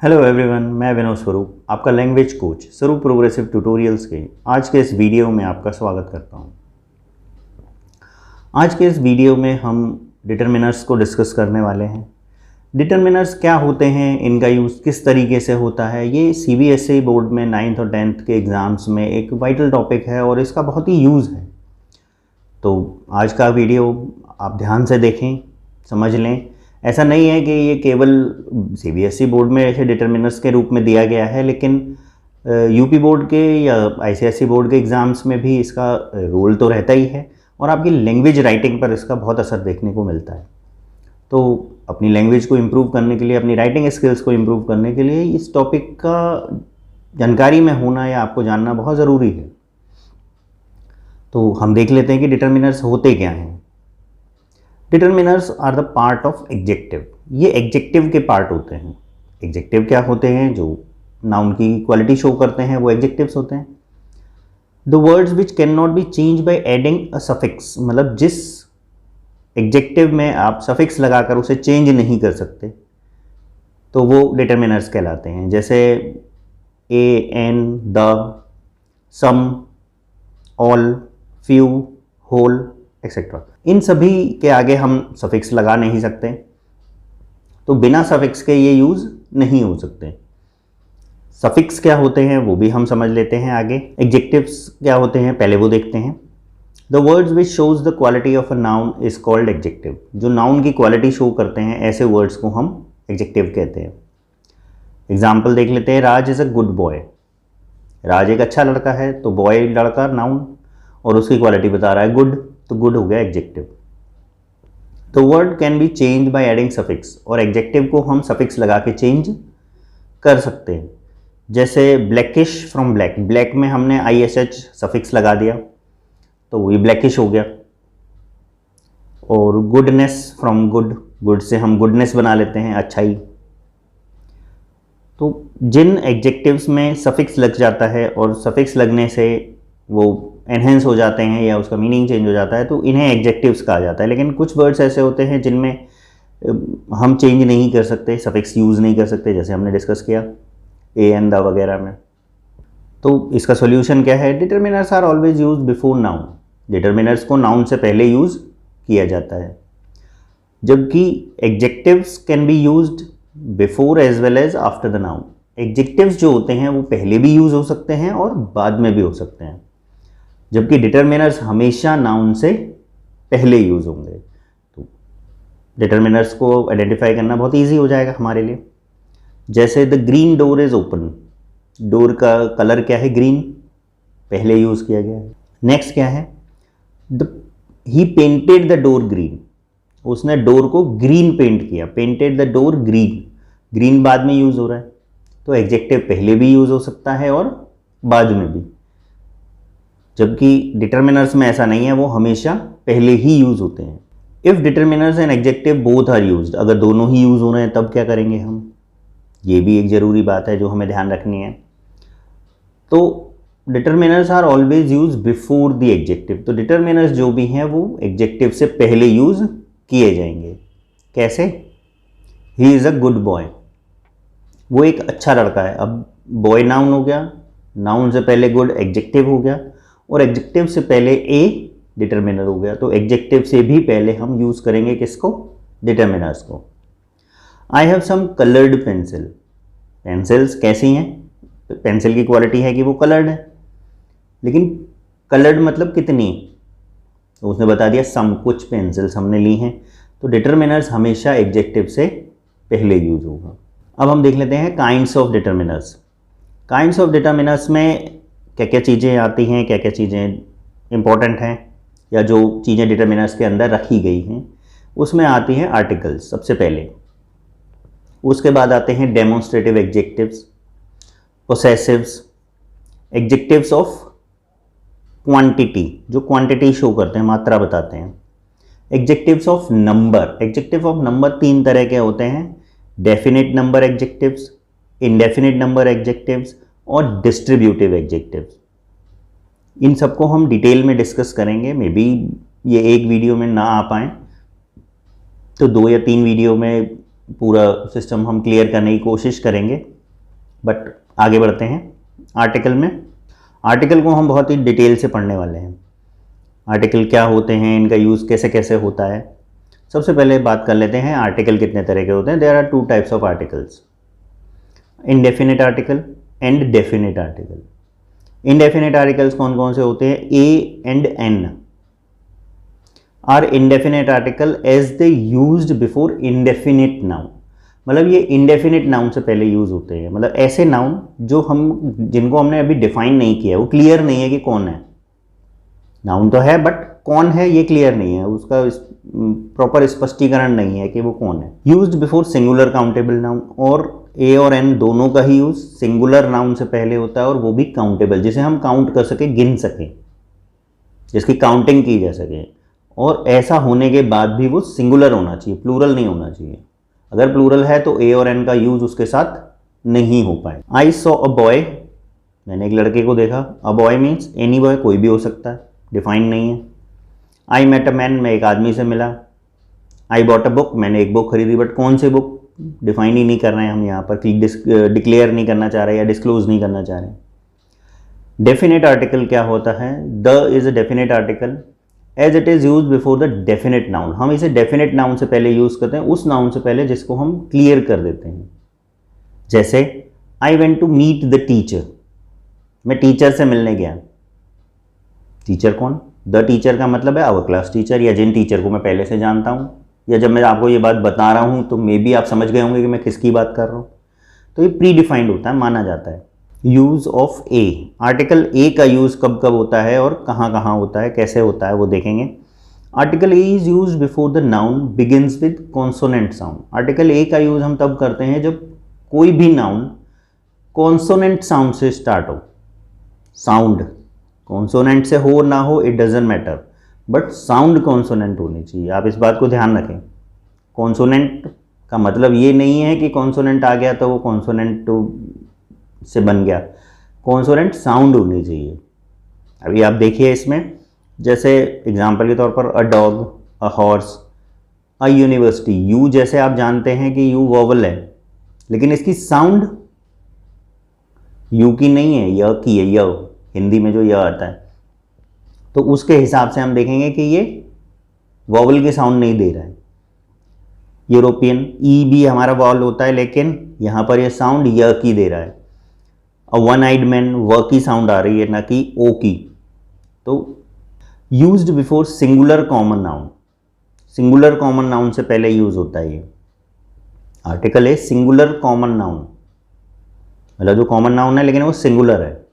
Hello everyone, मैं विनोद स्वरूप, आपका लैंग्वेज कोच स्वरूप प्रोग्रेसिव ट्यूटोरियल्स के आज के इस वीडियो में आपका स्वागत करता हूं। आज के इस वीडियो में हम डिटरमिनर्स को डिस्कस करने वाले हैं। डिटरमिनर्स क्या होते हैं, इनका यूज़ किस तरीके से होता है, ये सीबीएसई बोर्ड में 9th और 10th के एग्ज़ाम्स में एक वाइटल टॉपिक है और इसका बहुत ही यूज़ है। तो आज का वीडियो आप ध्यान से देखें, समझ लें। ऐसा नहीं है कि ये केवल सीबीएसई बोर्ड में ऐसे डिटरमिनर्स के रूप में दिया गया है, लेकिन यूपी बोर्ड के या आईसीएसई बोर्ड के एग्ज़ाम्स में भी इसका रोल तो रहता ही है और आपकी लैंग्वेज राइटिंग पर इसका बहुत असर देखने को मिलता है। तो अपनी लैंग्वेज को इम्प्रूव करने के लिए, अपनी राइटिंग स्किल्स को इम्प्रूव करने के लिए इस टॉपिक का जानकारी में होना या आपको जानना बहुत ज़रूरी है। तो हम देख लेते हैं कि डिटरमिनर्स होते क्या हैं। Determiners are the part of adjective. ये एग्जेक्टिव के पार्ट होते हैं। एग्जेक्टिव क्या होते हैं? जो नाउन की क्वालिटी शो करते हैं वो एग्जेक्टिव्स होते हैं। The words which can not be change by adding a suffix, मतलब जिस एग्जेक्टिव में आप सफिक्स लगाकर उसे चेंज नहीं कर सकते तो वो डिटरमिनर्स कहलाते हैं। जैसे a, an, the, some, all, few, whole etcetera. इन सभी के आगे हम सफिक्स लगा नहीं सकते, तो बिना सफिक्स के ये यूज़ नहीं हो सकते। सफिक्स क्या होते हैं वो भी हम समझ लेते हैं आगे। एग्जेक्टिव्स क्या होते हैं पहले वो देखते हैं। The words which shows the quality of a noun is called executive. जो नाउन की क्वालिटी शो करते हैं ऐसे वर्ड्स को हम एग्जेक्टिव कहते हैं। एग्जाम्पल देख लेते हैं। राज इज़ अ गुड बॉय। राज एक अच्छा लड़का है, तो बॉय लड़का नाउन और उसकी क्वालिटी बता रहा है गुड, तो गुड हो गया एग्जेक्टिव। तो word can be change by adding suffix, और एग्जेक्टिव को हम सफिक्स लगा के चेंज कर सकते हैं। जैसे ब्लैकिश फ्रॉम ब्लैक, ब्लैक में हमने ISH सफिक्स लगा दिया तो ये ब्लैकिश हो गया। और गुडनेस फ्रॉम गुड, गुड से हम गुडनेस बना लेते हैं, अच्छाई। तो जिन एग्जेक्टिव्स में सफिक्स लग जाता है और सफिक्स लगने से वो एनहेंस हो जाते हैं या उसका मीनिंग चेंज हो जाता है, तो इन्हें एग्जेक्टिव्स कहा जाता है। लेकिन कुछ वर्ड्स ऐसे होते हैं जिनमें हम चेंज नहीं कर सकते, सफिक्स यूज़ नहीं कर सकते, जैसे हमने डिस्कस किया ए एंड द वगैरह में। तो इसका सॉल्यूशन क्या है? Determiners are always use before noun. Determiners को नाउन से पहले यूज़ किया जाता है, जबकि adjectives can be used before as well as after the noun. Adjectives जो होते हैं वो पहले भी यूज़ हो सकते हैं और बाद में भी हो सकते हैं, जबकि डिटरमिनर्स हमेशा नाउन से पहले यूज़ होंगे। तो डिटरमिनर्स को आइडेंटिफाई करना बहुत इजी हो जाएगा हमारे लिए। जैसे the green door is open, door का कलर क्या है? ग्रीन, पहले यूज़ किया गया है। नेक्स्ट क्या है? ही पेंटेड द डोर ग्रीन, उसने डोर को ग्रीन पेंट किया। Painted the door green, green बाद में यूज़ हो रहा है, तो एग्जेक्टिव पहले भी यूज़ हो सकता है और बाद में भी। जबकि डिटरमिनर्स में ऐसा नहीं है, वो हमेशा पहले ही यूज़ होते हैं। If determiners and adjective both are used, अगर दोनों ही यूज़ हो रहे हैं तब क्या करेंगे हम? ये भी एक ज़रूरी बात है जो हमें ध्यान रखनी है। तो determiners are always use before the adjective. तो डिटरमिनर्स जो भी हैं वो एग्जेक्टिव से पहले यूज़ किए जाएंगे। कैसे? He is a good boy, वो एक अच्छा लड़का है। अब बॉय नाउन हो गया, नाउन से पहले गुड एग्जेक्टिव हो गया, और एग्जेक्टिव से पहले ए डिटरमिनर हो गया। तो एग्जेक्टिव से भी पहले हम यूज़ करेंगे किसको? डिटरमिनर्स को। I have some coloured pencil. Pencils कैसी हैं? पेंसिल की क्वालिटी है कि वो कलर्ड है, लेकिन कलर्ड मतलब कितनी? तो उसने बता दिया सम, कुछ पेंसिल्स हमने ली हैं। तो डिटरमिनर्स हमेशा एग्जेक्टिव से पहले यूज होगा। अब हम देख लेते हैं kinds of determiners. Kinds of determiners में क्या क्या चीज़ें आती हैं, क्या क्या चीज़ें इंपॉर्टेंट हैं, या जो चीज़ें डिटरमिनर्स के अंदर रखी गई हैं। उसमें आती हैं आर्टिकल्स सबसे पहले, उसके बाद आते हैं demonstrative adjectives, possessives, adjectives of quantity, जो क्वांटिटी शो करते हैं, मात्रा बताते हैं, adjectives of number. Adjective of number तीन तरह के होते हैं: definite number adjectives, indefinite number adjectives और डिस्ट्रीब्यूटिव एग्जेक्टिव्स। इन सबको हम डिटेल में डिस्कस करेंगे। मे बी ये एक वीडियो में ना आ पाएँ, तो 2 या 3 वीडियो में पूरा सिस्टम हम क्लियर करने की कोशिश करेंगे, बट आगे बढ़ते हैं आर्टिकल में। आर्टिकल को हम बहुत ही डिटेल से पढ़ने वाले हैं। आर्टिकल क्या होते हैं, इनका यूज़ कैसे कैसे होता है। सबसे पहले बात कर लेते हैं आर्टिकल कितने तरह के होते हैं। There are two types of articles, indefinite article and definite article. Indefinite articles कौन कौन से होते हैं? A and an are indefinite article as they used before indefinite noun. मतलब ये इंडेफिनिट नाउन से पहले यूज होते हैं। मतलब ऐसे नाउन जो जिनको हमने अभी डिफाइन नहीं किया, वो क्लियर नहीं है कि कौन है। नाउन तो है बट कौन है ये क्लियर नहीं है, उसका प्रॉपर स्पष्टीकरण नहीं है कि वो कौन है। Used before singular countable noun, और ए और एन दोनों का ही यूज सिंगुलर नाउन से पहले होता है, और वो भी काउंटेबल, जिसे हम काउंट कर सके, गिन सके, जिसकी काउंटिंग की जा सके। और ऐसा होने के बाद भी वो सिंगुलर होना चाहिए, प्लूरल नहीं होना चाहिए। अगर प्लूरल है तो ए और एन का यूज उसके साथ नहीं हो पाए। आई सॉ अ बॉय, मैंने एक लड़के को देखा। A boy means any boy, कोई भी हो सकता है, डिफाइन नहीं है। आई मेट अ मैन, मैं एक आदमी से मिला। आई बॉट अ बुक, मैंने एक बुक खरीदी, बट कौन सी बुक डिफाइन ही नहीं कर रहे हैं हम यहाँ पर, डिक्लेयर नहीं करना चाह रहे या डिस्क्लोज नहीं करना चाह रहे। डेफिनेट आर्टिकल क्या होता है? The is a definite article as it is use before the definite noun. हम इसे डेफिनेट नाउन से पहले यूज़ करते हैं, उस नाउन से पहले जिसको हम क्लियर कर देते हैं। जैसे I went to meet the teacher, मैं टीचर से मिलने गया। टीचर कौन? द टीचर का मतलब है आवर क्लास टीचर, या जिन टीचर को मैं पहले से जानता हूँ, या जब मैं आपको ये बात बता रहा हूँ तो मे बी आप समझ गए होंगे कि मैं किसकी बात कर रहा हूँ। तो ये प्री डिफाइंड होता है, माना जाता है। Use of A, article a का यूज़ कब कब होता है और कहाँ कहाँ होता है, कैसे होता है, वो देखेंगे। Article a is use before the noun begins with consonant sound. Article a का यूज़ हम तब करते हैं जब कोई भी नाउन कॉन्सोनेंट साउंड से स्टार्ट हो। साउंड कॉन्सोनेंट से हो ना हो, it doesn't matter, but sound consonant होनी चाहिए। आप इस बात को ध्यान रखें। कॉन्सोनेंट का मतलब ये नहीं है कि कॉन्सोनेंट आ गया तो वो कॉन्सोनेंट से बन गया। कॉन्सोनेंट साउंड होनी चाहिए। अभी आप देखिए इसमें, जैसे एग्जांपल के तौर पर a dog, a horse, a university. You जैसे आप जानते हैं कि यू वॉवल है, लेकिन इसकी साउंड यू की नहीं है, य की है। य हिंदी में जो य आता है, तो उसके हिसाब से हम देखेंगे कि ये वॉवल की साउंड नहीं दे रहा है। यूरोपियन, ई भी हमारा वॉवल होता है, लेकिन यहाँ पर ये साउंड य की दे रहा है। अ वन आइड मैन, व की साउंड आ रही है, ना कि ओ की। तो used before singular common noun, singular common noun से पहले यूज होता है ये। आर्टिकल है सिंगुलर कॉमन नाउन, मतलब जो कॉमन नाउन है लेकिन वो सिंगुलर है।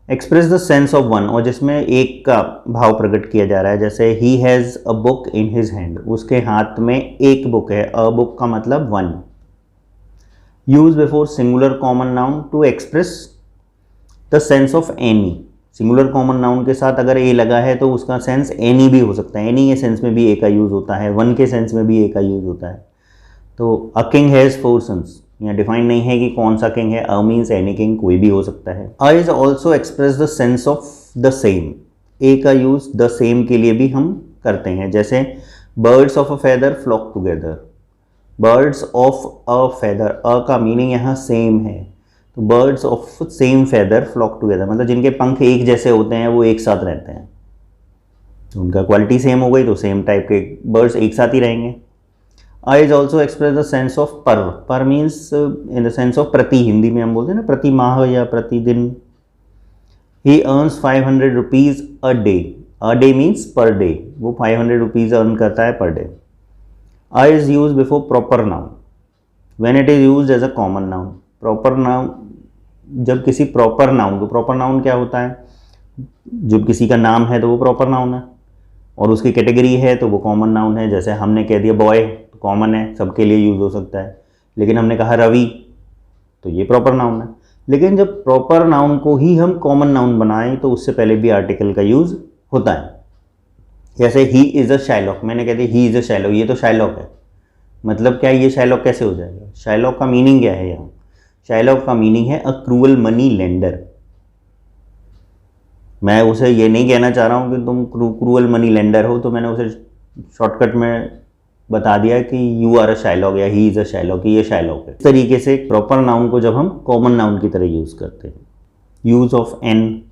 Express the sense of one, और जिसमें एक का भाव प्रकट किया जा रहा है। जैसे he has a book in his hand, उसके हाथ में एक बुक है। अ बुक का मतलब one. Use before singular common noun to express the sense of any. Singular common noun के साथ अगर ए लगा है तो उसका सेंस एनी भी हो सकता है। एनी के सेंस में भी ए का यूज होता है, वन के सेंस में भी ए का यूज होता है। तो अ किंग हैज़ 4 सन्स, यहाँ डिफाइन नहीं है कि कौन सा किंग है। अ मीन्स एनी किंग, कोई भी हो सकता है। A is also express the sense of the same. A का यूज द सेम के लिए भी हम करते हैं। जैसे birds of a feather flock together. Birds of a feather, a का मीनिंग यहाँ सेम है, तो birds of same feather flock together, मतलब जिनके पंख एक जैसे होते हैं वो एक साथ रहते हैं। तो उनका क्वालिटी सेम हो गई तो सेम टाइप के बर्ड्स एक साथ ही रहेंगे। I is also express the sense of per. Per means in the sense of प्रति, हिंदी में हम बोलते हैं ना प्रति माह या प्रतिदिन। He earns 500 rupees a day. A day means per day, वो 500 रुपीज़ अर्न करता है per day. I is use before proper noun when it is used as a common noun. Proper noun, जब किसी प्रॉपर नाउन को, proper noun क्या होता है? जब किसी का नाम है तो वो प्रॉपर नाउन है, और उसकी कैटेगरी है तो वो कॉमन नाउन है। जैसे हमने कह दिया बॉय, तो कॉमन है, सबके लिए यूज हो सकता है। लेकिन हमने कहा रवि, तो ये प्रॉपर नाउन है। लेकिन जब प्रॉपर नाउन को ही हम कॉमन नाउन बनाएं तो उससे पहले भी आर्टिकल का यूज होता है। जैसे ही इज़ अ शाइलॉक, मैंने कह दिया ही इज़ अ शाइलॉक, ये तो शाइलॉक है, मतलब क्या ये शाइलॉक कैसे हो जाएगा? शाइलॉक का मीनिंग क्या है यहाँ? शाइलॉक का मीनिंग है अ क्रूअल मनी लेंडर। मैं उसे ये नहीं कहना चाह रहा हूँ कि तुम क्रूअल मनी लेंडर हो, तो मैंने उसे शॉर्टकट में बता दिया कि यू आर अ शाइलॉग या ही इज़ अ शाइलॉग, कि ये शाइलॉग है। इस तरीके से प्रॉपर नाउन को जब हम कॉमन नाउन की तरह यूज़ करते हैं। Use of an,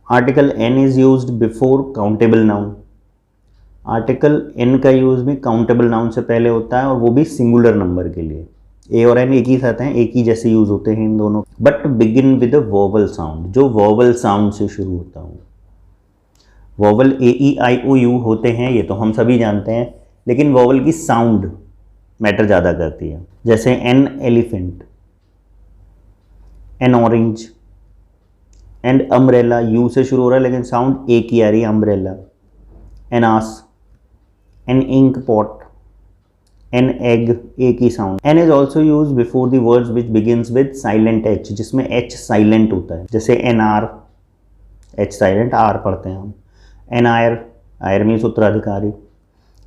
article an is used before countable noun. Article an का यूज़ भी काउंटेबल नाउन से पहले होता है और वो भी सिंगुलर नंबर के लिए। ए और एन एक ही साथ हैं, एक ही जैसे यूज़ होते हैं इन दोनों। But begin with a vowel sound, जो वोवल साउंड से शुरू होता हो। Vowel A E I O you होते हैं, ये तो हम सभी जानते हैं, लेकिन वोवल की साउंड मैटर ज़्यादा करती है। जैसे an elephant, N orange, and umbrella, you से शुरू हो रहा है लेकिन साउंड ए की आ रही है, umbrella. An ass, an ink pot, an egg, a की sound. An is also use before the words which begins with silent h, जिसमें एच साइलेंट होता है। जैसे an hour, h silent, hour पढ़ते हैं हम। एन आयर, आयर मीन्स उत्तराधिकारी।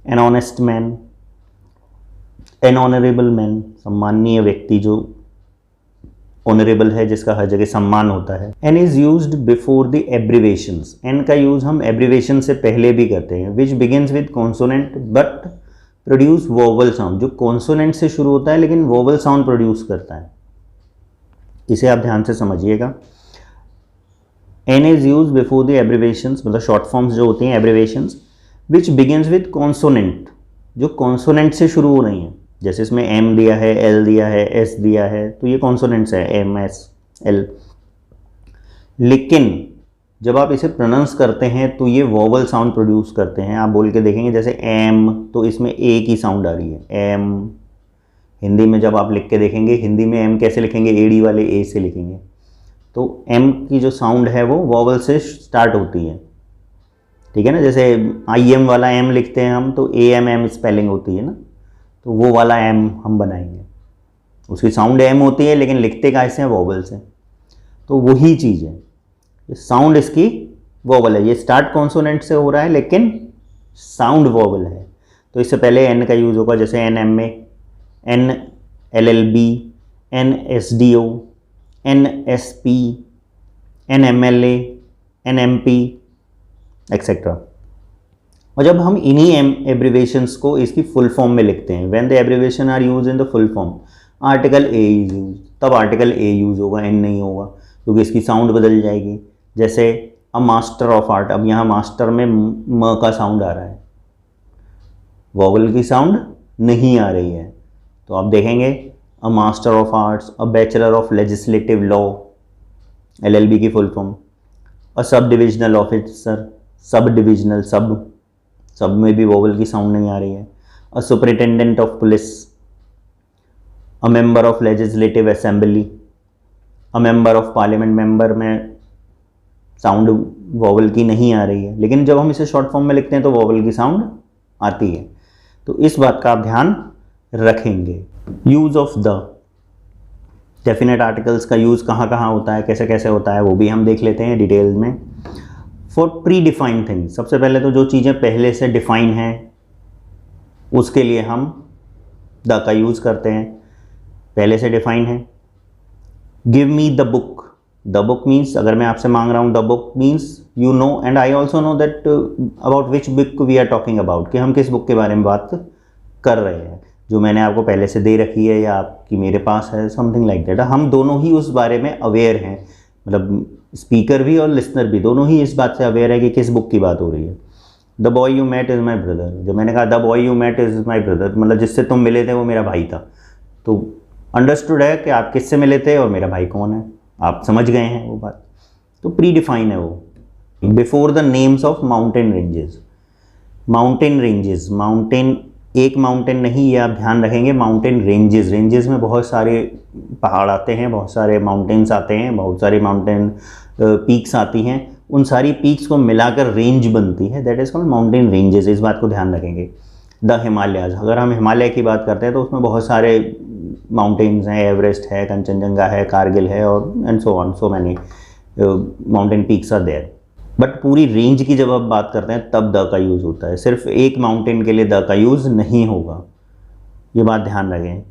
An honest man, an honourable man, सम्माननीय व्यक्ति, जो ऑनरेबल है, जिसका हर जगह सम्मान होता है। An is used before the abbreviations, an का यूज हम एब्रीवेशन से पहले भी करते हैं। Which begins with consonant but produce vowel sound, जो कॉन्सोनेंट से शुरू होता है लेकिन वोवल साउंड प्रोड्यूस करता है। इसे आप ध्यान से समझिएगा। An is use before the abbreviations, मतलब शॉर्ट फॉर्म्स जो होती हैं abbreviations, which begins with consonant, जो कॉन्सोनेंट से शुरू हो रही हैं। जैसे इसमें एम दिया है, एल दिया है, एस दिया है, तो ये कॉन्सोनेंट्स है, एम एस एल। लेकिन जब आप इसे प्रोनाउंस करते हैं तो ये वोवल साउंड प्रोड्यूस करते हैं। आप बोल के देखेंगे, जैसे एम, तो इसमें ए की साउंड आ रही है, एम। हिंदी में जब आप लिख के देखेंगे, हिंदी में एम कैसे लिखेंगे, एडी वाले ए से लिखेंगे। तो एम की जो साउंड है वो वोवल से स्टार्ट होती है, ठीक है ना। जैसे आई एम वाला एम लिखते हैं हम, तो ए एम एम स्पेलिंग होती है ना, तो वो वाला एम हम बनाएंगे। उसकी साउंड एम होती है लेकिन लिखते कैसे हैं, वोवल से। तो वही चीज़ है, साउंड इसकी वोवल है। ये स्टार्ट कॉन्सोनेंट से हो रहा है लेकिन साउंड वोवल है। तो इससे पहले एन का यूज़ होगा, जैसे an M A, an L L B, an S D O, an S P, an M L A, an M P, etcetera. और जब हम इन्हीं एब्रीवेशंस को इसकी फुल फॉर्म में लिखते हैं, when the abbreviation are use in the full form, article a is use, तब आर्टिकल ए यूज होगा, एन नहीं होगा, क्योंकि इसकी साउंड बदल जाएगी। जैसे अ मास्टर ऑफ आर्ट, अब यहाँ मास्टर में म का साउंड आ रहा है, वोवल की साउंड नहीं आ रही है। तो आप देखेंगे a master of arts, a bachelor of legislative law, LLB की फुल फॉर्म। अ sub divisional officer, sub divisional, सब में भी वोवल की साउंड नहीं आ रही है। A superintendent of police, a member of legislative assembly, a member of parliament, member में साउंड वोवल की नहीं आ रही है, लेकिन जब हम इसे शॉर्ट फॉर्म में लिखते हैं तो वोवल की साउंड आती है। तो इस बात का आप ध्यान रखेंगे। Use of the, definite articles का यूज़ कहाँ कहाँ होता है, कैसे कैसे होता है, वो भी हम देख लेते हैं डिटेल में। फॉर प्री डिफाइंड थिंग्स, सबसे पहले तो जो चीज़ें पहले से डिफाइन हैं उसके लिए हम द का यूज़ करते हैं, पहले से डिफाइन है। Give me the book, the book means अगर मैं आपसे मांग रहा हूँ, the book means you know and I also know that about which book we are talking about, कि हम किस बुक के बारे में बात कर रहे हैं, जो मैंने आपको पहले से दे रखी है या आपकी मेरे पास है, समथिंग लाइक दैट। हम दोनों ही उस बारे में अवेयर हैं, मतलब स्पीकर भी और लिसनर भी, दोनों ही इस बात से अवेयर है कि किस बुक की बात हो रही है। The boy you met is my brother, जब मैंने कहा the boy you met is my brother, मतलब जिससे तुम मिले थे वो मेरा भाई था, तो अंडरस्टूड है कि आप किससे मिले थे और मेरा भाई कौन है, आप समझ गए हैं वो बात। तो प्री डिफाइन है वो। Before the names of mountain ranges, mountain ranges, mountain एक माउंटेन नहीं, ये आप ध्यान रखेंगे, माउंटेन रेंजेस, रेंजेस में बहुत सारे पहाड़ आते हैं, बहुत सारे माउंटेन्स आते हैं, बहुत सारी माउंटेन पीक्स आती हैं, उन सारी पीक्स को मिलाकर रेंज बनती है, that is called mountain ranges. इस बात को ध्यान रखेंगे। द हिमालयाज, अगर हम हिमालय की बात करते हैं तो उसमें बहुत सारे माउंटेन्स हैं, एवरेस्ट है, कंचनजंगा है, कारगिल है, और and so on, so many mountain peaks are there. But पूरी रेंज की जब आप बात करते हैं तब द का यूज़ होता है, सिर्फ एक माउंटेन के लिए द का यूज़ नहीं होगा, ये बात ध्यान रखें।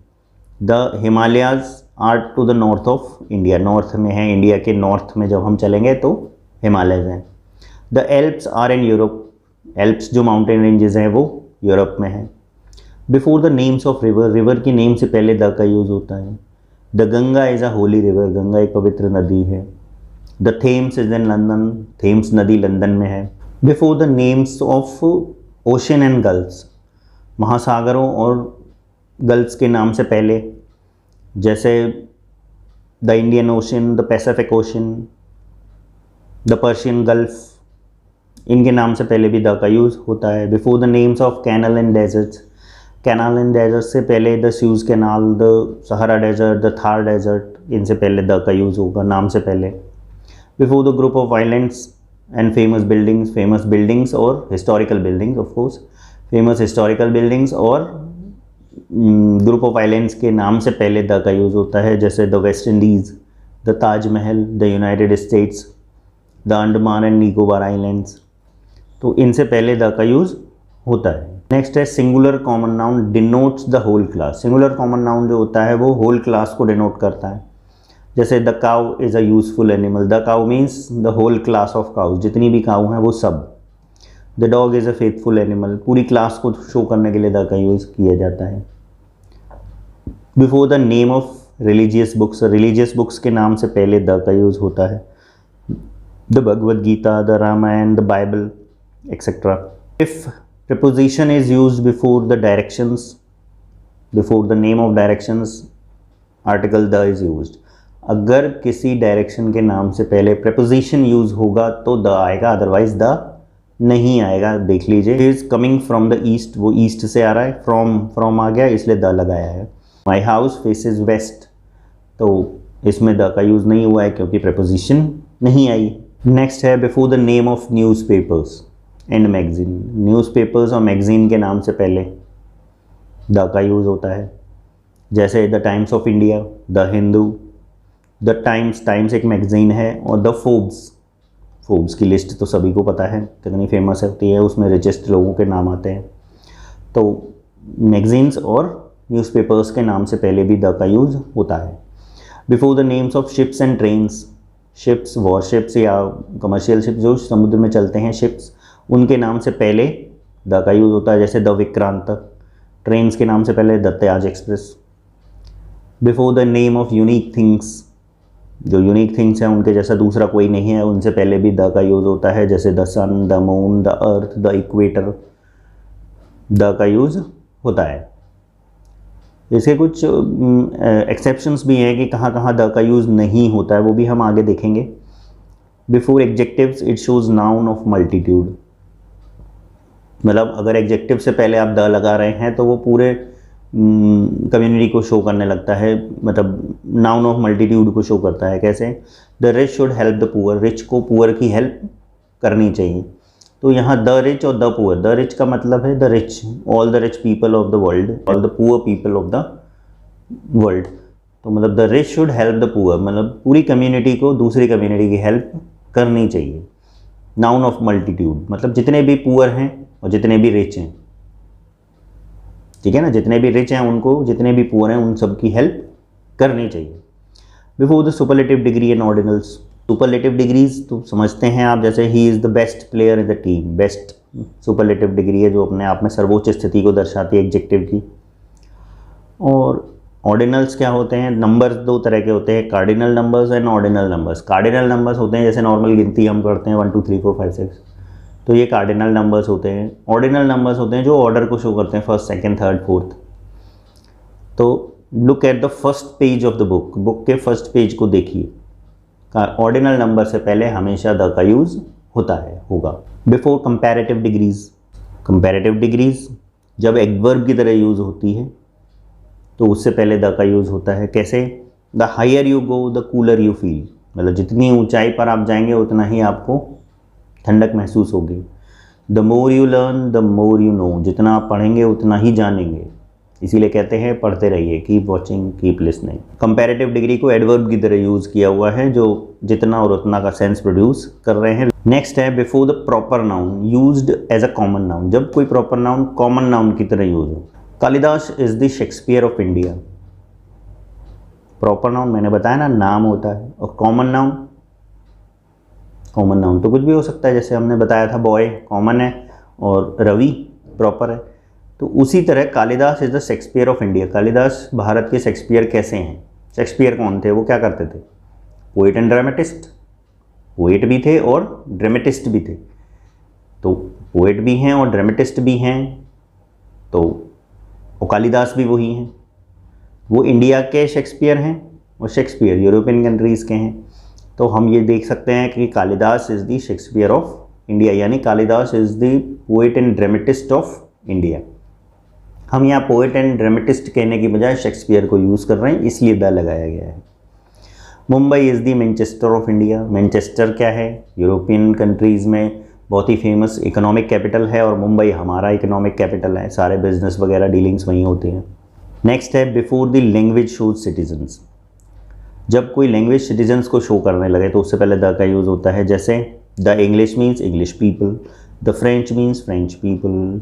The Himalayas are to the north of India, north में है, इंडिया के नॉर्थ में जब हम चलेंगे तो हिमालयज हैं। The Alps are in Europe, Alps जो माउंटेन रेंजेस हैं वो यूरोप में है। Before the names of river, river की नेम से पहले द का यूज़ होता है। The Ganga is a holy river, Ganga एक पवित्र नदी है। The Thames is in London, Thames नदी लंदन में है। Before the names of ocean and gulfs, महासागरों और गल्फ्स के नाम से पहले, जैसे the Indian ocean, the Pacific ocean, the Persian gulf, इनके नाम से पहले भी द का यूज़ होता है। Before the names of canal and deserts, canal and desert से पहले the Suez canal, the Sahara desert, the Thar desert, इनसे पहले द का यूज़ होगा नाम से पहले। Before the group of islands and famous buildings और historical buildings, of course famous historical buildings और ग्रुप ऑफ आइलैंड्स के नाम से पहले द का यूज़ होता है, जैसे the West Indies, the Taj Mahal, the United states, the Andaman and Nicobar islands, तो इनसे पहले द का यूज़ होता है। नेक्स्ट है singular common noun denotes the whole class. Singular common noun जो होता है वो होल क्लास को डिनोट करता है, जैसे the cow is a useful animal, the cow means the whole class of cows, जितनी भी काउ हैं वो सब। The dog is a faithful animal, पूरी क्लास को शो करने के लिए द का यूज़ किया जाता है। Before the name of religious books, religious books के नाम से पहले द का यूज़ होता है। The Bhagavad Gita, the Ramayana, the Bible etcetera. If preposition is used before the directions, before the name of directions, article the is used। अगर किसी direction के नाम से पहले preposition यूज होगा तो द आएगा, अदरवाइज द नहीं आएगा। देख लीजिए, is coming from the east, वो ईस्ट से आ रहा है, फ्रॉम आ गया इसलिए द लगाया है। माई हाउस फेसेस वेस्ट, तो इसमें द का यूज़ नहीं हुआ है क्योंकि preposition नहीं आई। नेक्स्ट है before the name of newspapers and magazine, newspapers और मैगजीन के नाम से पहले द का यूज़ होता है, जैसे the times of India, the Hindu, the times एक मैगजीन है, और द फोर्ब्स की लिस्ट तो सभी को पता है कितनी फेमस होती है, उसमें रिचेस्ट लोगों के नाम आते हैं। तो मैगजीन्स और न्यूज़पेपर्स के नाम से पहले भी द का यूज़ होता है। Before the names of ships and trains, ships warships या कमर्शियल शिप्स जो समुद्र में चलते हैं, शिप्स, उनके नाम से पहले द का यूज़ होता है, जैसे द विक्रांत। ट्रेन्स के नाम से पहले द त्याज express. Before the name of unique things, जो यूनिक थिंग्स हैं उनके जैसा दूसरा कोई नहीं है, उनसे पहले भी द का यूज़ होता है, जैसे the sun, the moon, the earth, the equator, the का यूज़ होता है। इसके कुछ एक्सेप्शंस भी हैं कि कहाँ कहाँ द का यूज़ नहीं होता है, वो भी हम आगे देखेंगे। Before adjectives it shows noun of multitude, मतलब अगर एग्जेक्टिव से पहले आप द लगा रहे हैं तो वो पूरे कम्युनिटी को शो करने लगता है, मतलब नाउन ऑफ मल्टीट्यूड को शो करता है। कैसे? The rich should help the poor, rich को पुअर की हेल्प करनी चाहिए। तो यहाँ द रिच और द पुअर, द रिच का मतलब है the rich, all the rich people of the world, all the poor people of the world. तो मतलब the rich should help the poor, मतलब पूरी कम्युनिटी को दूसरी कम्युनिटी की हेल्प करनी चाहिए। नाउन ऑफ मल्टीट्यूड मतलब जितने भी पुअर हैं और जितने भी रिच हैं, ठीक है ना, जितने भी रिच हैं उनको, जितने भी पुअर हैं उन सब की हेल्प करनी चाहिए। Before the superlative degree and ordinals, superlative degrees तो समझते हैं आप, जैसे he is the best player in the team, best superlative degree है जो अपने आप में सर्वोच्च स्थिति को दर्शाती है एग्जेक्टिव की। और ऑर्डिनल्स क्या होते हैं? नंबर्स दो तरह के होते हैं, cardinal numbers and ordinal numbers. Cardinal numbers होते हैं जैसे नॉर्मल गिनती हम करते हैं 1 2 3 4 5 6, तो ये कार्डिनल नंबर्स होते हैं। ऑर्डिनल नंबर्स होते हैं जो ऑर्डर को शो करते हैं, फर्स्ट, सेकंड, थर्ड, फोर्थ। तो look at the first page of the book, book के फर्स्ट पेज को देखिए, ऑर्डिनल नंबर से पहले हमेशा द का यूज़ होता है, होगा। Before comparative degrees, comparative degrees जब एडवर्ब की तरह यूज़ होती है तो उससे पहले द का यूज़ होता है। कैसे? The higher you go the cooler you feel, मतलब जितनी ऊंचाई पर आप जाएंगे उतना ही आपको ठंडक महसूस होगी। The more you learn the more you know, जितना आप पढ़ेंगे उतना ही जानेंगे, इसीलिए कहते हैं पढ़ते रहिए, keep watching keep listening. Comparative degree को एडवर्ब की तरह यूज़ किया हुआ है जो जितना और उतना का सेंस प्रोड्यूस कर रहे हैं। नेक्स्ट है before the proper noun used as a common noun, जब कोई प्रॉपर नाउन कॉमन नाउन की तरह यूज हो। Kalidas is the Shakespeare of India. Proper noun मैंने बताया ना, नाम होता है, और कॉमन नाउन, कॉमन नाउन तो कुछ भी हो सकता है, जैसे हमने बताया था बॉय कॉमन है और रवि प्रॉपर है। तो उसी तरह Kalidas is the Shakespeare of India. Kalidas Bharat के शेक्सपियर कैसे हैं? शेक्सपियर कौन थे? वो क्या करते थे? Poet and dramatist. पोएट भी थे और ड्रामेटिस्ट भी थे। तो पोएट भी हैं और ड्रामेटिस्ट भी हैं, तो वो कालिदास भी वही हैं। वो इंडिया के शेक्सपियर हैं और शेक्सपियर यूरोपियन कंट्रीज़ के हैं। तो हम ये देख सकते हैं कि Kalidas is the Shakespeare of India, यानी Kalidas is the poet and dramatist of India. हम यहाँ पोएट एंड ड्रामेटिस्ट कहने की बजाय शेक्सपियर को यूज़ कर रहे हैं, इसलिए द लगाया गया है। Mumbai is the Manchester of India. Manchester क्या है? यूरोपियन कंट्रीज़ में बहुत ही फेमस इकोनॉमिक कैपिटल है और मुंबई हमारा इकोनॉमिक कैपिटल है। सारे बिजनेस वगैरह डीलिंग्स वहीं होती हैं। नेक्स्ट है before the language shows citizens. जब कोई लैंग्वेज सिटीजन्स को शो करने लगे तो उससे पहले द का यूज़ होता है। जैसे the English means English people, the French means French people.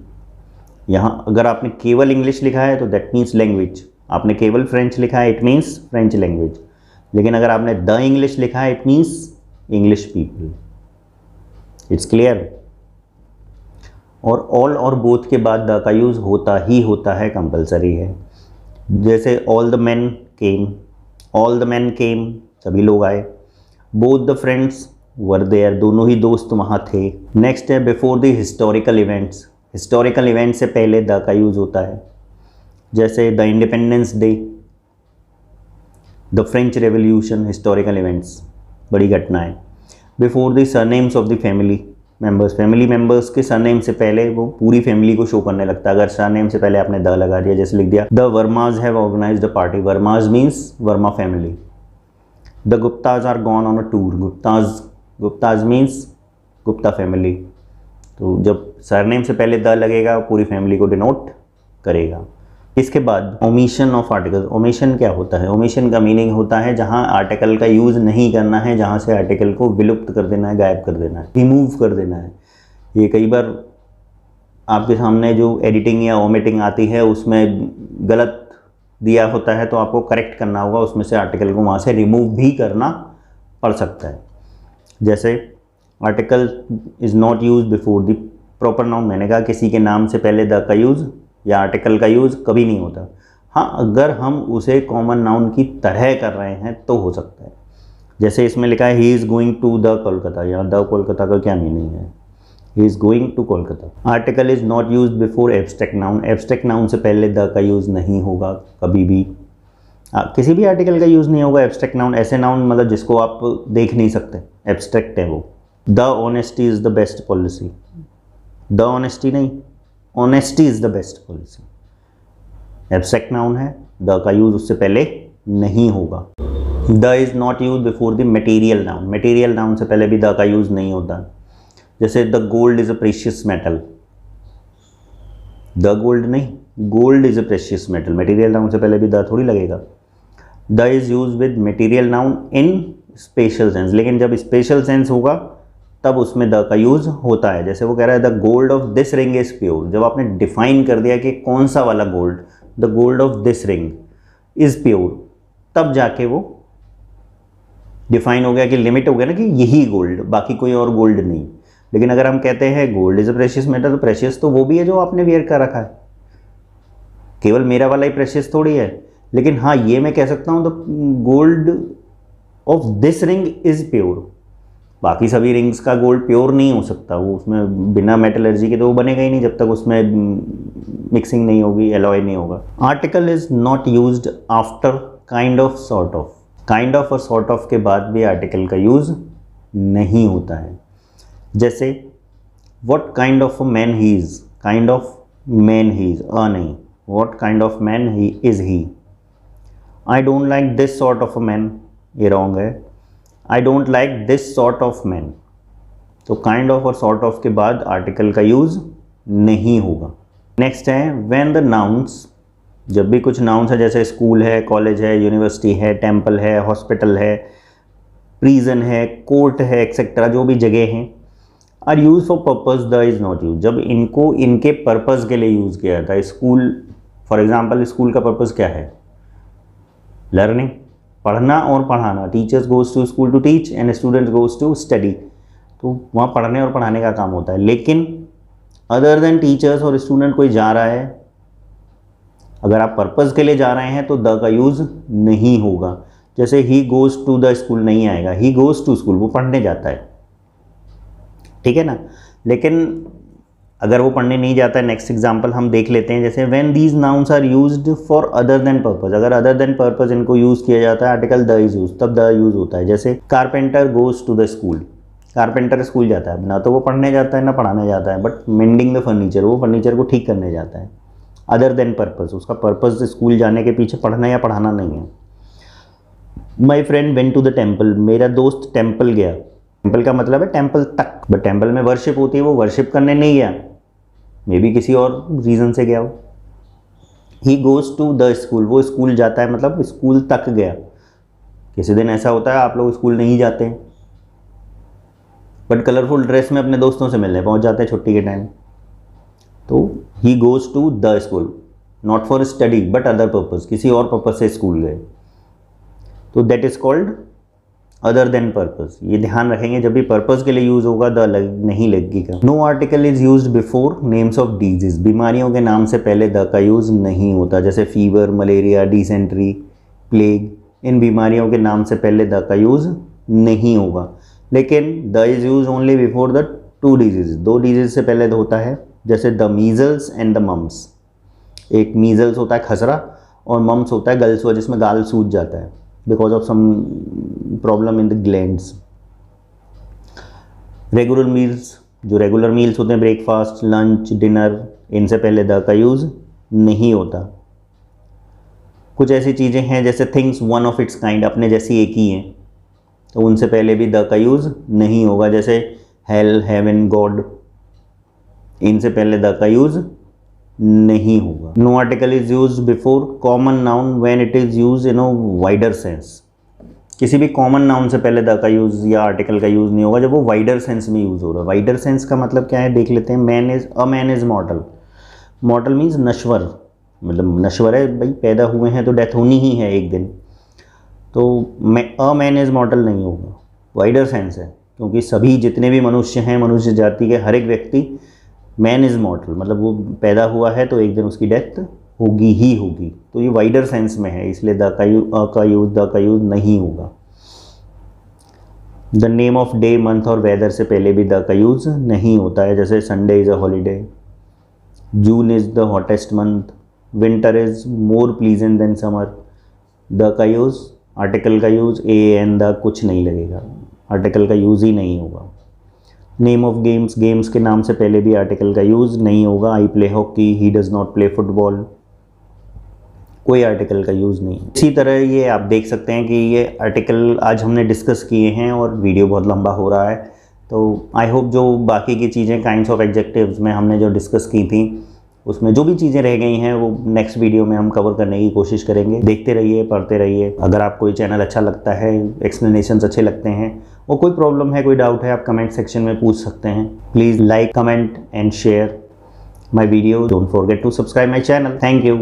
यहाँ अगर आपने केवल इंग्लिश लिखा है तो दैट मीन्स लैंग्वेज, आपने केवल फ्रेंच लिखा है इट मीन्स फ्रेंच लैंग्वेज, लेकिन अगर आपने द इंग्लिश लिखा है it means English people. It's clear. और ऑल और बोथ के बाद द का यूज़ होता ही होता है, कंपलसरी है। जैसे all the man came, all the man came, सभी लोग आए। Both the friends were there, दोनों ही दोस्त वहाँ थे। नेक्स्ट है before the historical events. Historical event से पहले द का यूज़ होता है। जैसे the Independence Day, the French Revolution, historical events, बड़ी घटनाएं। Before the surnames of the family members, family members के सरनेम से पहले वो पूरी फैमिली को शो करने लगता है। अगर सरनेम से पहले आपने द लगा दिया, जैसे लिख दिया the Vermas have organised a party, Vermas means Verma family. The Guptas are gone on a tour, Guptas means Gupta family. तो जब सरनेम से पहले द लगेगा पूरी फैमिली को डिनोट करेगा। इसके बाद ओमिशन ऑफ आर्टिकल। ओमिशन क्या होता है? ओमिशन का मीनिंग होता है जहां आर्टिकल का यूज़ नहीं करना है, जहां से आर्टिकल को विलुप्त कर देना है, गायब कर देना है, रिमूव कर देना है। ये कई बार आपके सामने जो एडिटिंग या ओमिटिंग आती है उसमें गलत दिया होता है तो आपको करेक्ट करना होगा, उसमें से आर्टिकल को वहाँ से रिमूव भी करना पड़ सकता है। जैसे article is not use before the proper noun. मैंने कहा किसी के नाम से पहले द का यूज़ या आर्टिकल का यूज़ कभी नहीं होता। हाँ, अगर हम उसे कॉमन नाउन की तरह कर रहे हैं तो हो सकता है। जैसे इसमें लिखा है he is going to the Kolkata, यहाँ द कोलकाता का क्या मीनिंग है? He is going to Kolkata. Article is not use before abstract noun. Abstract noun से पहले द का यूज़ नहीं होगा कभी भी। किसी भी आर्टिकल का यूज़ नहीं होगा। एब्स्ट्रैक्ट नाउन ऐसे नाउन मतलब जिसको आप देख नहीं सकते, एब्स्ट्रैक्ट है वो। The honesty is the best policy, the honesty नहीं, honesty is the best policy. Abstract noun है, द का यूज़ उससे पहले नहीं होगा। The is not use before the material noun. Material noun से पहले भी द का यूज़ नहीं होता। जैसे the gold is a precious metal, the gold नहीं, gold is a precious metal. Material noun से पहले भी द थोड़ी लगेगा। The is use with material noun in special sense, लेकिन जब स्पेशल सेंस होगा तब उसमें द का यूज़ होता है। जैसे वो कह रहा है the gold of this ring is pure. जब आपने डिफाइन कर दिया कि कौन सा वाला gold, the gold of this ring is pure, तब जाके वो डिफाइन हो गया कि लिमिट हो गया ना कि यही गोल्ड, बाकी कोई और गोल्ड नहीं। लेकिन अगर हम कहते हैं gold is a precious metal, तो प्रेशियस तो वो भी है जो आपने वेयर कर रखा है, केवल मेरा वाला ही प्रेशियस थोड़ी है। लेकिन हाँ, ये मैं कह सकता हूँ the gold of this ring is pure. बाकी सभी रिंग्स का गोल्ड प्योर नहीं हो सकता, वो उसमें बिना मेटलर्जी के तो वो बनेगा ही नहीं जब तक उसमें मिक्सिंग नहीं होगी, एलॉय नहीं होगा। Article is not used after kind of sort of. Kind of और सॉर्ट ऑफ के बाद भी आर्टिकल का यूज़ नहीं होता है। जैसे what kind of man he is, kind of man he is, नहीं, what kind of man he is he. I don't like this sort of a man, ये रॉन्ग है। I don't like this sort of man. तो kind of और sort of के बाद article का use नहीं होगा। नेक्स्ट है व्हेन द नाउन्स। जब भी कुछ नाउन्स है, जैसे स्कूल है, कॉलेज है, यूनिवर्सिटी है, टेम्पल है, हॉस्पिटल है, प्रिजन है, कोर्ट है, एक्सेट्रा, जो भी जगह हैं, are use for purpose, the is not use. जब इनको इनके पर्पज़ के लिए यूज़ किया जाता है। स्कूल फॉर एग्जाम्पल, स्कूल का पर्पज़ क्या है? लर्निंग, पढ़ना और पढ़ाना। Teachers goes to school to teach and students goes to study. तो वहाँ पढ़ने और पढ़ाने का काम होता है। लेकिन अदर देन टीचर्स और स्टूडेंट कोई जा रहा है अगर आप पर्पज़ के लिए जा रहे हैं तो द का यूज़ नहीं होगा। जैसे he goes to the school नहीं आएगा, ही गोज़ टू स्कूल, वो पढ़ने जाता है, ठीक है ना। लेकिन अगर वो पढ़ने नहीं जाता है, नेक्स्ट एग्जांपल हम देख लेते हैं। जैसे when these nouns are used for other than purpose, अगर अदर देन पर्पस इनको यूज़ किया जाता है, आर्टिकल द इज यूज, तब द यूज़ होता है। जैसे carpenter goes to the school, carpenter school जाता है, ना तो वो पढ़ने जाता है ना पढ़ाने जाता है, बट मेंडिंग द फर्नीचर, वो फर्नीचर को ठीक करने जाता है। अदर देन पर्पस, उसका पर्पस स्कूल जाने के पीछे पढ़ना या पढ़ाना नहीं है। My friend went to the temple, मेरा दोस्त टेम्पल गया। टेम्पल का मतलब है टेम्पल तक, बट टेम्पल में वर्शिप होती है, वो वर्शिप करने नहीं गया, मे बी किसी और रीज़न से गया हो। He goes to the school, वो स्कूल जाता है, मतलब स्कूल तक गया। किसी दिन ऐसा होता है आप लोग स्कूल नहीं जाते हैं, बट कलरफुल ड्रेस में अपने दोस्तों से मिलने पहुंच जाते हैं छुट्टी के टाइम। तो he goes to the school, not for study but other purpose, किसी और पर्पज़ से स्कूल गए, तो that is called other than purpose. ये ध्यान रखेंगे, जब भी पर्पज़ के लिए यूज़ होगा द नहीं लगेगा। No article is used before names of disease, बीमारियों के नाम से पहले द का यूज़ नहीं होता। जैसे फीवर, मलेरिया, डिसेंट्री, प्लेग, इन बीमारियों के नाम से पहले द का यूज़ नहीं होगा। लेकिन the is use only before the two disease, दो डिजीज से पहले होता है। जैसे the measles and the mumps, एक मीजल्स होता है खसरा और मम्स होता है गलसुआ, जिसमें गाल सूज जाता है because of some problem in the glands. Regular meals, जो रेगुलर मील्स होते हैं, ब्रेकफास्ट, लंच, डिनर, इनसे पहले द का यूज़ नहीं होता। कुछ ऐसी चीज़ें हैं जैसे things one of its kind, अपने जैसी एक ही हैं, तो उनसे पहले भी द का यूज़ नहीं होगा। जैसे हेल, हेवन, गॉड, इनसे पहले द का यूज़ नहीं होगा। No article is use before common noun when it is use in a wider sense, किसी भी कॉमन नाउन से पहले द का यूज़ या आर्टिकल का यूज़ नहीं होगा जब वो वाइडर सेंस में यूज़ हो रहा है। वाइडर सेंस का मतलब क्या है, देख लेते हैं। मैन इज़ मॉर्टल, मॉर्टल मीन्स नश्वर, मतलब नश्वर है भाई, पैदा हुए हैं तो डेथ होनी ही है एक दिन। तो अ मैन इज़ मॉर्टल नहीं होगा, वाइडर सेंस है, क्योंकि सभी जितने भी मनुष्य हैं, मनुष्य जाति के हर एक व्यक्ति, मैन इज़ मॉर्टल, मतलब वो पैदा हुआ है तो एक दिन उसकी डेथ होगी ही होगी। तो ये वाइडर सेंस में है, इसलिए द का यूज़ नहीं होगा। The name of day, month और वेदर से पहले भी द का यूज़ नहीं होता है। जैसे Sunday is a holiday, June is the hottest month, winter is more pleasant than summer. The का यूज़, आर्टिकल का यूज़, ए एन द कुछ नहीं लगेगा, आर्टिकल का यूज़ ही नहीं होगा। नेम ऑफ गेम्स, गेम्स के नाम से पहले भी आर्टिकल का यूज़ नहीं होगा। I play hockey, he does not play football, कोई आर्टिकल का यूज़ नहीं। इसी तरह ये आप देख सकते हैं कि ये आर्टिकल आज हमने डिस्कस किए हैं और वीडियो बहुत लंबा हो रहा है, तो आई होप जो बाकी की चीज़ें काइंड्स ऑफ एडजेक्टिव्स में हमने जो डिस्कस की थी, उसमें जो भी चीज़ें रह गई हैं वो नेक्स्ट वीडियो में हम कवर करने की कोशिश करेंगे। देखते रहिए, पढ़ते रहिए। अगर आपको ये चैनल अच्छा लगता है, एक्सप्लेनेशंस अच्छे लगते हैं और कोई प्रॉब्लम है, कोई डाउट है, आप कमेंट सेक्शन में पूछ सकते हैं। Please like, comment and share my video. Don't forget to subscribe my channel. Thank you.